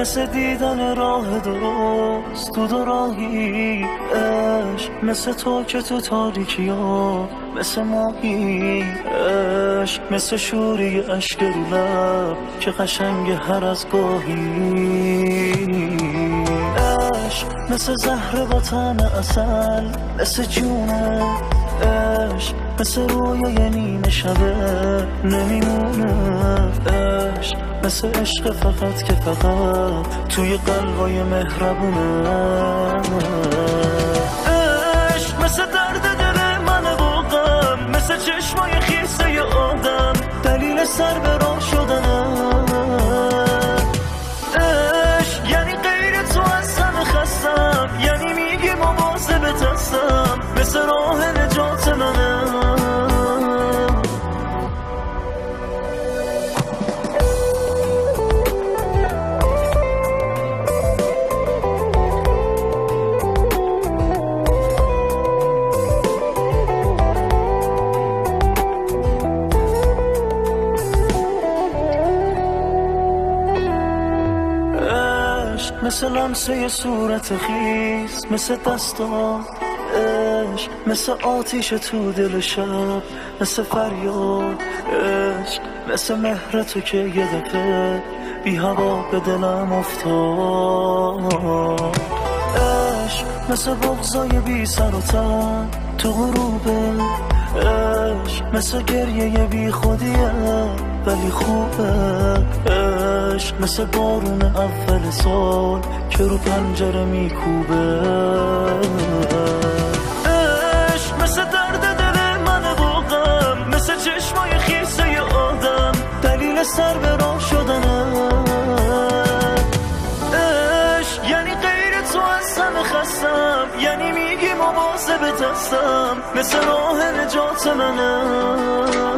مثل دیدن راه درست تو دو راهی، عشق مثل تو که تو تاریکی ها مثل ماهی، عشق مثل شوری عشق رو لب که قشنگ هر از گاهی، عشق مثل زهر با طعم عسل مثل جونه، عشق مثل رویای نیمه شبه نمیمونه، عشق مثل عشق فقط که فقط توی قلبای مهربونه، عشق مثل درد دل من و غم، مثل چشمای خیسه ی آدم دلیل سر به راه شدنه، عشق یعنی غیر تو از همه خستم، یعنی میگی مواظبت هستم مثل راه نجات منه. مثل لمسه صورت خیس، مثل دستا عشق، مثل آتیش تو دل شب، مثل فریاد عشق، مثل مهر تو که یه دفعه بی هوا به دلم افتاد، عشق مثل بغضای بی سر و تن تو غروبه، عشق مثل گریه بی خودیه ولی خوبه، عشق مثل بارون اول سال که رو پنجره میکوبه، عشق مثل درد دل من و غم، مثل چشمای خیسه ی آدم دلیل سر به راه شدنه، عشق یعنی غیر تو از همه خستم، یعنی میگی مواظبت هستم مثل راه نجات منه.